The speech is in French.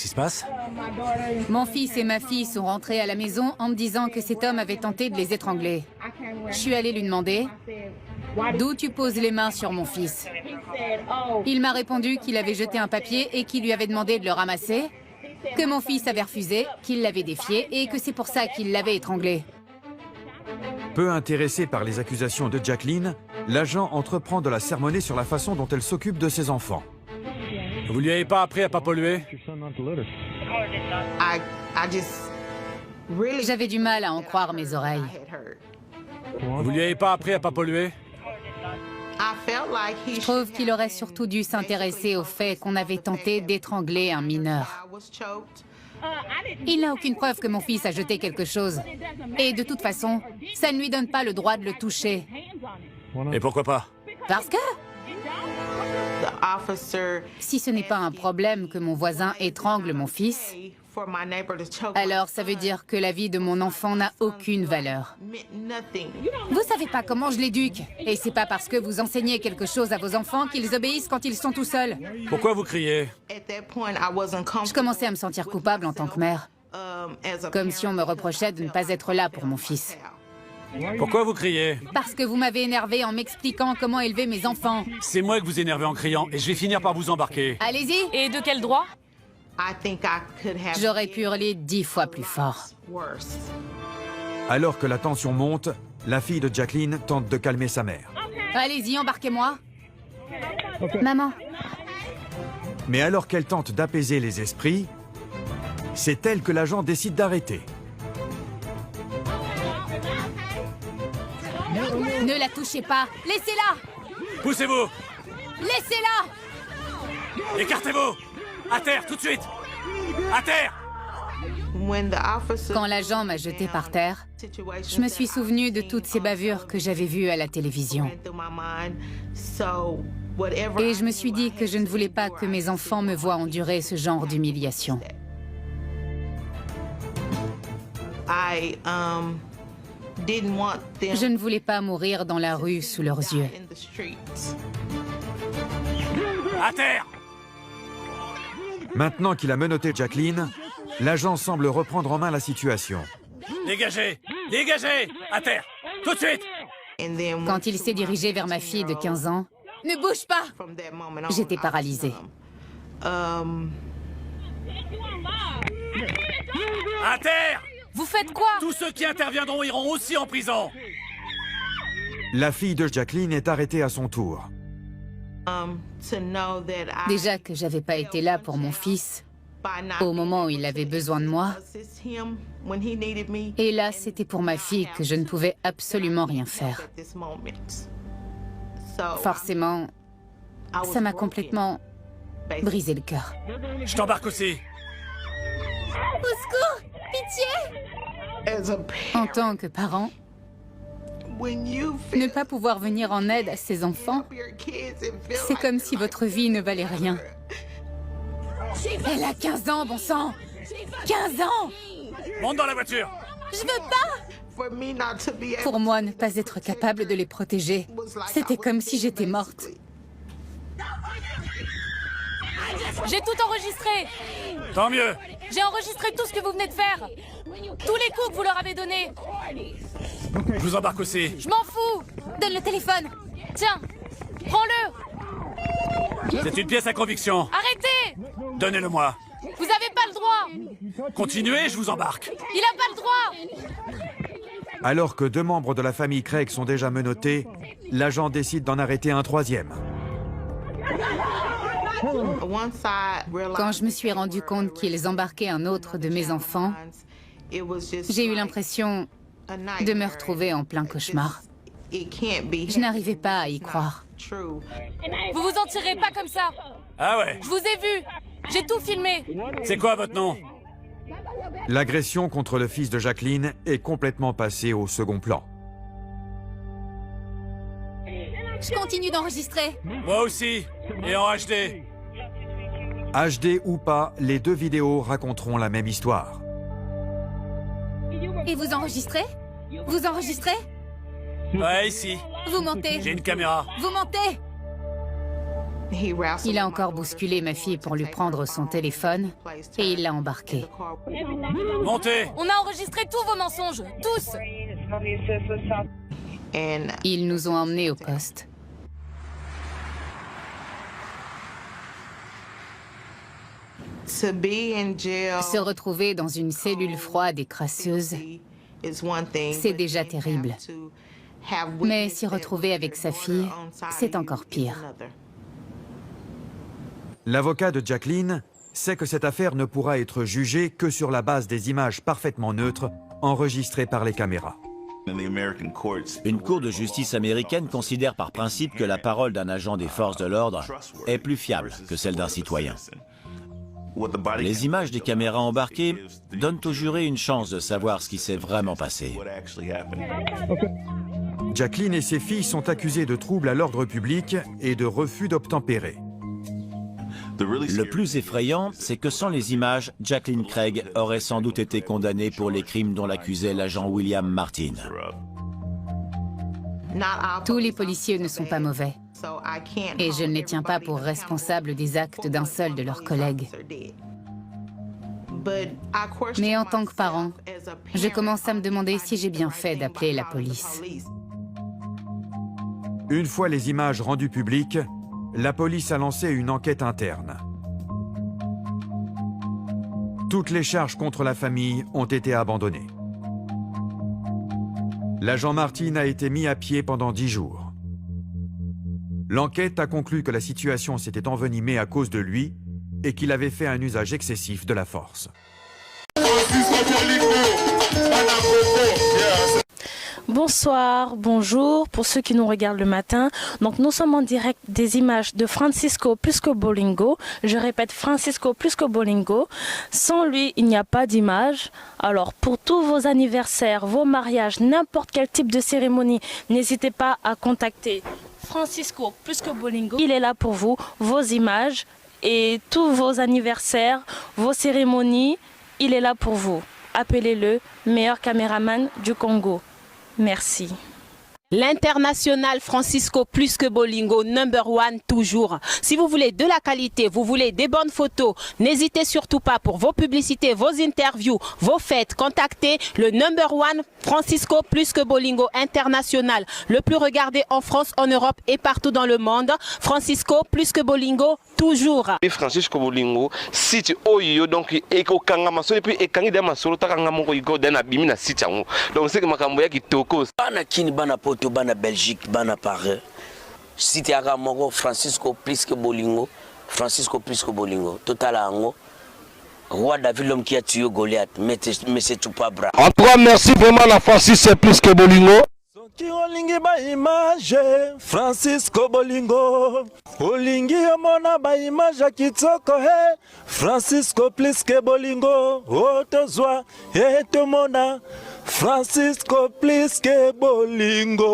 qui se passe? Mon fils et ma fille sont rentrés à la maison en me disant que cet homme avait tenté de les étrangler. Je suis allée lui demander « D'où tu poses les mains sur mon fils ?» Il m'a répondu qu'il avait jeté un papier et qu'il lui avait demandé de le ramasser, que mon fils avait refusé, qu'il l'avait défié et que c'est pour ça qu'il l'avait étranglé. Peu intéressé par les accusations de Jacqueline, l'agent entreprend de la sermonner sur la façon dont elle s'occupe de ses enfants. Vous lui avez pas appris à pas polluer? J'avais du mal à en croire mes oreilles. Vous lui avez pas appris à pas polluer? Je trouve qu'il aurait surtout dû s'intéresser au fait qu'on avait tenté d'étrangler un mineur. Il n'a aucune preuve que mon fils a jeté quelque chose. Et de toute façon, ça ne lui donne pas le droit de le toucher. Et pourquoi pas? Parce que si ce n'est pas un problème que mon voisin étrangle mon fils, alors ça veut dire que la vie de mon enfant n'a aucune valeur. Vous savez pas comment je l'éduque. Et c'est pas parce que vous enseignez quelque chose à vos enfants qu'ils obéissent quand ils sont tout seuls. Pourquoi vous criez? Je commençais à me sentir coupable en tant que mère. Comme si on me reprochait de ne pas être là pour mon fils. Pourquoi vous criez? Parce que vous m'avez énervé en m'expliquant comment élever mes enfants. C'est moi que vous énervez en criant et je vais finir par vous embarquer. Allez-y. Et de quel droit? J'aurais pu hurler 10 fois plus fort. Alors que la tension monte, la fille de Jacqueline tente de calmer sa mère. Allez-y, embarquez-moi. Maman. Mais alors qu'elle tente d'apaiser les esprits, c'est elle que l'agent décide d'arrêter. Ne la touchez pas. Laissez-la. Poussez-vous! Laissez-la. Écartez-vous! À terre, tout de suite! À terre! Quand l'agent m'a jeté par terre, je me suis souvenu de toutes ces bavures que j'avais vues à la télévision. Et je me suis dit que je ne voulais pas que mes enfants me voient endurer ce genre d'humiliation. Je ne voulais pas mourir dans la rue sous leurs yeux. À terre! Maintenant qu'il a menotté Jacqueline, l'agent semble reprendre en main la situation. Dégagez! Dégagez! À terre! Tout de suite! Quand il s'est dirigé vers ma fille de 15 ans, « Ne bouge pas !» J'étais paralysée. À terre! Vous faites quoi? Tous ceux qui interviendront iront aussi en prison! La fille de Jacqueline est arrêtée à son tour. Déjà que j'avais pas été là pour mon fils au moment où il avait besoin de moi. Et là, c'était pour ma fille que je ne pouvais absolument rien faire. Forcément, ça m'a complètement brisé le cœur. Je t'embarque aussi! Au secours! Pitié! En tant que parent, ne pas pouvoir venir en aide à ses enfants, c'est comme si votre vie ne valait rien. Elle a 15 ans, bon sang! 15 ans! Monte dans la voiture! Je veux pas! Pour moi, ne pas être capable de les protéger, c'était comme si j'étais morte. J'ai tout enregistré. Tant mieux! J'ai enregistré tout ce que vous venez de faire. Tous les coups que vous leur avez donnés. Je vous embarque aussi! Je m'en fous. Donne le téléphone! Tiens, prends-le. C'est une pièce à conviction! Arrêtez! Donnez-le-moi! Vous avez pas le droit. Continuez, je vous embarque! Il a pas le droit. Alors que 2 membres de la famille Craig sont déjà menottés, l'agent décide d'en arrêter un 3e. Quand je me suis rendu compte qu'ils embarquaient un autre de mes enfants, j'ai eu l'impression de me retrouver en plein cauchemar. Je n'arrivais pas à y croire. Vous vous en tirez pas comme ça. Ah ouais? Je vous ai vu. J'ai tout filmé. C'est quoi votre nom? L'agression contre le fils de Jacqueline est complètement passée au second plan. Je continue d'enregistrer. Moi aussi! Et en HD! HD ou pas, les 2 vidéos raconteront la même histoire. Et vous enregistrez? Vous enregistrez? Ouais, ici. Vous mentez. J'ai une caméra. Vous mentez. Il a encore bousculé ma fille pour lui prendre son téléphone et il l'a embarquée. Montez. On a enregistré tous vos mensonges, tous. Ils nous ont emmenés au poste. Se retrouver dans une cellule froide et crasseuse, c'est déjà terrible. Mais s'y retrouver avec sa fille, c'est encore pire. L'avocat de Jacqueline sait que cette affaire ne pourra être jugée que sur la base des images parfaitement neutres enregistrées par les caméras. Une cour de justice américaine considère par principe que la parole d'un agent des forces de l'ordre est plus fiable que celle d'un citoyen. Les images des caméras embarquées donnent aux jurés une chance de savoir ce qui s'est vraiment passé. Jacqueline et ses filles sont accusées de troubles à l'ordre public et de refus d'obtempérer. Le plus effrayant, c'est que sans les images, Jacqueline Craig aurait sans doute été condamnée pour les crimes dont l'accusait l'agent William Martin. Tous les policiers ne sont pas mauvais. Et je ne les tiens pas pour responsables des actes d'un seul de leurs collègues. Mais en tant que parent, je commence à me demander si j'ai bien fait d'appeler la police. Une fois les images rendues publiques, la police a lancé une enquête interne. Toutes les charges contre la famille ont été abandonnées. L'agent Martin a été mis à pied pendant 10 jours. L'enquête a conclu que la situation s'était envenimée à cause de lui et qu'il avait fait un usage excessif de la force. Bonsoir, bonjour pour ceux qui nous regardent le matin. Donc nous sommes en direct des images de Francisco Plisco Bolingo. Je répète, Francisco Plisco Bolingo. Sans lui, il n'y a pas d'image. Alors pour tous vos anniversaires, vos mariages, n'importe quel type de cérémonie, n'hésitez pas à contacter Francisco Plisco Bolingo. Il est là pour vous, vos images et tous vos anniversaires, vos cérémonies. Il est là pour vous. Appelez-le, meilleur caméraman du Congo. Merci. L'international Francisco Plisco Bolingo, #1 toujours. Si vous voulez de la qualité, vous voulez des bonnes photos, n'hésitez surtout pas pour vos publicités, vos interviews, vos fêtes. Contactez le #1 Francisco Plisco Bolingo international. Le plus regardé en France, en Europe et partout dans le monde. Francisco Plisco Bolingo toujours. Francisco Bolingo, site oyo donc eko kanga masolo puis ekangi de masolo takanga moko igo dana bimi na site yango. Donc c'est que makambo ya kitoko. Bana kini bana poto bana Belgique bana Paris. Site aga moko Francisco Plisco Bolingo, Francisco Plisco Bolingo. Total ango. Roi David l'homme qui a tué Goliath, mais c'est tout pas bras. En tout cas, merci vraiment la Francisco Plisco Bolingo. Soki olingi ba image Francisco Bolingo, olingi omona ba image ya kitoko he Francisco Plisco Bolingo, otozwa etomona Francisco Plisco Bolingo.